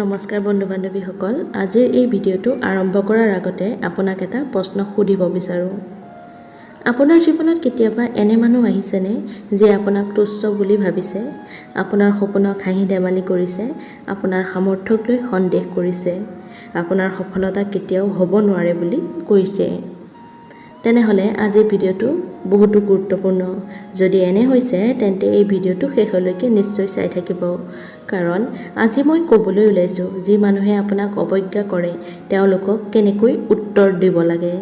নমস্কাৰ বন্ধু বান্ধৱীসকল, আজিৰ এই ভিডিঅ'টো আৰম্ভ কৰাৰ আগতে আপোনাক এটা প্ৰশ্ন সুধিব বিচাৰোঁ। আপোনাৰ জীৱনত কেতিয়াবা এনে মানুহ আহিছেনে যে আপোনাক তুচ্ছ বুলি ভাবিছে, আপোনাৰ সপোনক হাঁহি ধেমালি কৰিছে, আপোনাৰ সামৰ্থ্যক লৈ সন্দেহ কৰিছে, আপোনাৰ সফলতা কেতিয়াও হ'ব নোৱাৰে বুলি কৈছে? তেনেহ'লে আজিৰ ভিডিঅ'টো বহুতো গুৰুত্বপূৰ্ণ। যদি এনে হৈছে তেন্তে এই ভিডিঅ'টো শেষলৈকে নিশ্চয় চাই থাকিব, কাৰণ আজি মই ক'বলৈ ওলাইছোঁ যি মানুহে আপোনাক অৱজ্ঞা কৰে তেওঁলোকক কেনেকৈ উত্তৰ দিব লাগে।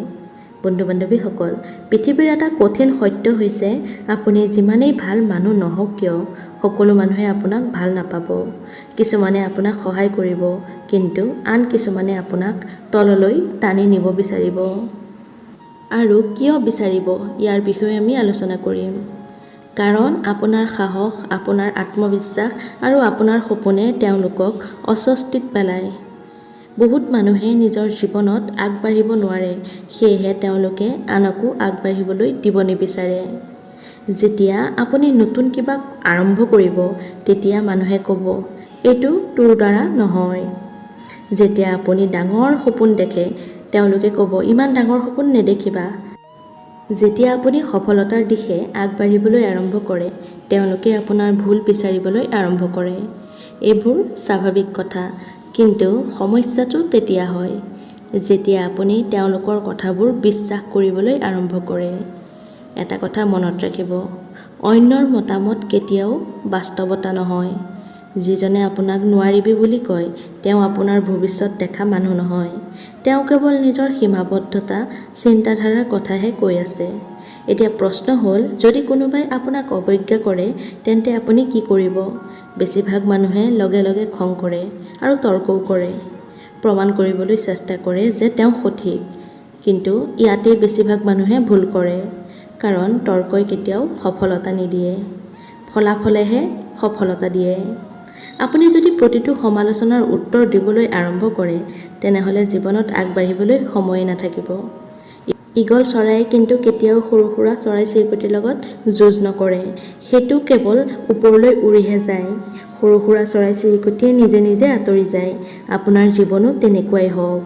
বন্ধু বান্ধৱীসকল, পৃথিৱীৰ এটা কঠিন সত্য হৈছে আপুনি যিমানেই ভাল মানুহ নহওক কিয় সকলো মানুহে আপোনাক ভাল নাপাব। কিছুমানে আপোনাক সহায় কৰিব, কিন্তু আন কিছুমানে আপোনাক তললৈ টানি নিব বিচাৰিব। আৰু কিয় বিচাৰিব ইয়াৰ বিষয়ে আমি আলোচনা কৰিম। কাৰণ আপোনাৰ সাহস, আপোনাৰ আত্মবিশ্বাস আৰু আপোনাৰ সপোনে তেওঁলোকক অস্বস্তিত পেলায়। বহুত মানুহে নিজৰ জীৱনত আগবাঢ়িব নোৱাৰে, সেয়েহে তেওঁলোকে আনকো আগবাঢ়িবলৈ দিব নিবিচাৰে। যেতিয়া আপুনি নতুন কিবা আৰম্ভ কৰিব তেতিয়া মানুহে ক'ব, এইটো তোৰ দ্বাৰা নহয়। যেতিয়া আপুনি ডাঙৰ সপোন দেখে তেওঁলোকে ক'ব, ইমান ডাঙৰ সপোন নেদেখিবা। যেতিয়া আপুনি সফলতাৰ দিশে আগবাঢ়িবলৈ আৰম্ভ কৰে তেওঁলোকে আপোনাৰ ভুল বিচাৰিবলৈ আৰম্ভ কৰে। এইবোৰ স্বাভাৱিক কথা, কিন্তু সমস্যাটো তেতিয়া হয় যেতিয়া আপুনি তেওঁলোকৰ কথাবোৰ বিশ্বাস কৰিবলৈ আৰম্ভ কৰে। এটা কথা মনত ৰাখিব, অন্যৰ মতামত কেতিয়াও বাস্তৱতা নহয়। যিজনে আপোনাক নোৱাৰিবি বুলি কয় তেওঁ আপোনাৰ ভৱিষ্যত দেখা মানুহ নহয়। তেওঁ কেৱল নিজৰ সীমাবদ্ধতা চিন্তাধাৰাৰ কথাহে কৈ আছে। এতিয়া প্ৰশ্ন হ'ল, যদি কোনোবাই আপোনাক অৱজ্ঞা কৰে তেন্তে আপুনি কি কৰিব? বেছিভাগ মানুহে লগে লগে খং কৰে আৰু তৰ্কও কৰে, প্ৰমাণ কৰিবলৈ চেষ্টা কৰে যে তেওঁ সঠিক। কিন্তু ইয়াতেই বেছিভাগ মানুহে ভুল কৰে, কাৰণ তৰ্কই কেতিয়াও সফলতা নিদিয়ে, ফলাফলেহে সফলতা দিয়ে। আপুনি যদি প্ৰতিটো সমালোচনাৰ উত্তৰ দিবলৈ আৰম্ভ কৰে তেনেহ'লে জীৱনত আগবাঢ়িবলৈ সময়ে নাথাকিব। ঈগল চৰাইয়ে কিন্তু কেতিয়াও সৰু সুৰা চৰাই চিৰিকটিৰ লগত যুঁজ নকৰে, সেইটো কেৱল ওপৰলৈ উৰিহে যায়। সৰু সুৰা চৰাই চিৰিকটিয়ে নিজে নিজে আঁতৰি যায়। আপোনাৰ জীৱনো তেনেকুৱাই হওক।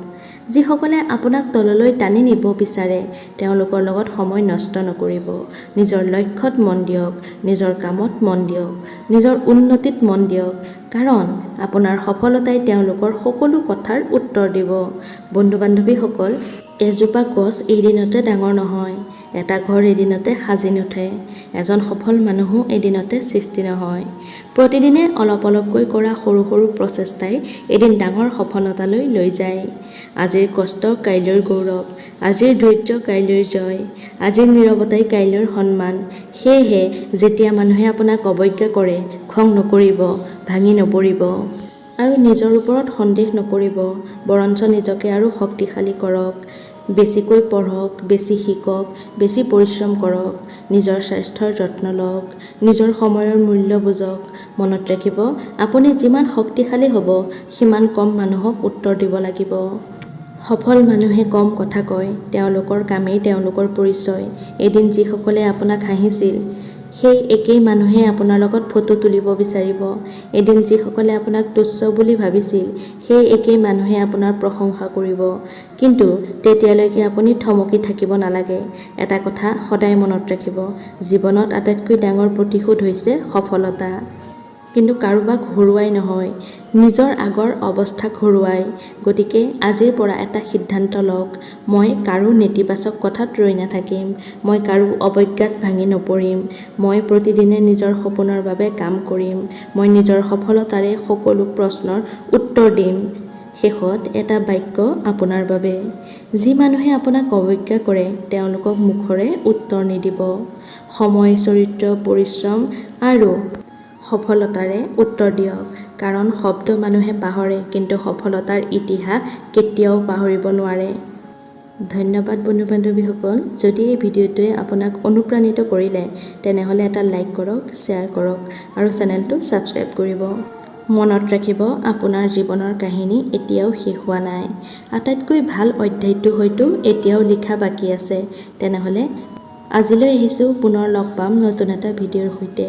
যিসকলে আপোনাক তললৈ টানি নিব বিচাৰে তেওঁলোকৰ লগত সময় নষ্ট নকৰিব। নিজৰ লক্ষ্যত মন দিয়ক, নিজৰ কামত মন দিয়ক, নিজৰ উন্নতিত মন দিয়ক, কাৰণ আপোনাৰ সফলতাই তেওঁলোকৰ সকলো কথাৰ উত্তৰ দিব। বন্ধু বান্ধৱীসকল, এজোপা গছ এদিনতে ডাঙৰ নহয়, এটা ঘৰ এদিনতে সাজি নুঠে, এজন সফল মানুহো এদিনতে সৃষ্টি নহয়। প্ৰতিদিনে অলপ অলপকৈ কৰা সৰু সৰু প্ৰচেষ্টাই এদিন ডাঙৰ সফলতালৈ লৈ যায়। আজিৰ কষ্ট কাইলৈৰ গৌৰৱ, আজিৰ ধৈৰ্য কাইলৈৰ জয়, আজিৰ নীৰৱতাই কাইলৈৰ সন্মান। সেয়েহে যেতিয়া মানুহে আপোনাক অৱজ্ঞা কৰে খং নকৰিব, ভাঙি নপৰিব আৰু নিজৰ ওপৰত সন্দেহ নকৰিব, বৰঞ্চ নিজকে আৰু শক্তিশালী কৰক। বেছিকৈ পঢ়ক, বেছি শিকক, বেছি পৰিশ্ৰম কৰক, নিজৰ স্বাস্থ্যৰ যত্ন লওক, নিজৰ সময়ৰ মূল্য বুজক। মনত ৰাখিব, আপুনি যিমান শক্তিশালী হ'ব সিমান কম মানুহক উত্তৰ দিব লাগিব। সফল মানুহে কম কথা কয়, তেওঁলোকৰ কামেই তেওঁলোকৰ পৰিচয়। এদিন যিসকলে আপোনাক হাঁহিছিল সেই একেই মানুহে আপোনাৰ লগত ফটো তুলিব বিচাৰিব। এদিন যিসকলে আপোনাক তুচ্ছ বুলি ভাবিছিল সেই একেই মানুহে আপোনাৰ প্ৰশংসা কৰিব। কিন্তু তেতিয়ালৈকে আপুনি থমকি থাকিব নালাগে। এটা কথা সদায় মনত ৰাখিব, জীৱনত আটাইতকৈ ডাঙৰ প্ৰতিশোধ হৈছে সফলতা। কিন্তু কাৰোবাক হৰুৱাই নহয়, নিজৰ আগৰ অৱস্থাক হৰুৱাই। গতিকে আজিৰ পৰা এটা সিদ্ধান্ত লওক, মই কাৰো নেতিবাচক কথাত ৰৈ নাথাকিম, মই কাৰো অৱজ্ঞাত ভাঙি নপৰিম, মই প্ৰতিদিনে নিজৰ সপোনৰ বাবে কাম কৰিম, মই নিজৰ সফলতাৰে সকলো প্ৰশ্নৰ উত্তৰ দিম। শেষত এটা বাক্য আপোনাৰ বাবে, যি মানুহে আপোনাক অৱজ্ঞা কৰে তেওঁলোকক মুখৰে উত্তৰ নিদিব, সময়, চৰিত্ৰ, পৰিশ্ৰম আৰু সফলতাৰে উত্তৰ দিয়ক। কাৰণ শব্দ মানুহে পাহৰে, কিন্তু সফলতাৰ ইতিহাস কেতিয়াও পাহৰিব নোৱাৰে। ধন্যবাদ বন্ধু বান্ধৱীসকল। যদি এই ভিডিঅ'টোৱে আপোনাক অনুপ্ৰাণিত কৰিলে তেনেহ'লে এটা লাইক কৰক, শ্বেয়াৰ কৰক আৰু চেনেলটো ছাবস্ক্ৰাইব কৰিব। মনত ৰাখিব, আপোনাৰ জীৱনৰ কাহিনী এতিয়াও শেষ হোৱা নাই। আটাইতকৈ ভাল অধ্যায়টো হয়তো এতিয়াও লিখা বাকী আছে। তেনেহ'লে আজিলৈ আহিছোঁ, পুনৰ লগ পাম নতুন এটা ভিডিঅ'ৰ সৈতে।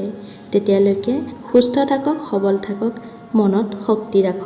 তেতিয়ালৈকে সুস্থ থাকক, সবল থাকক, মনত শক্তি ৰাখক।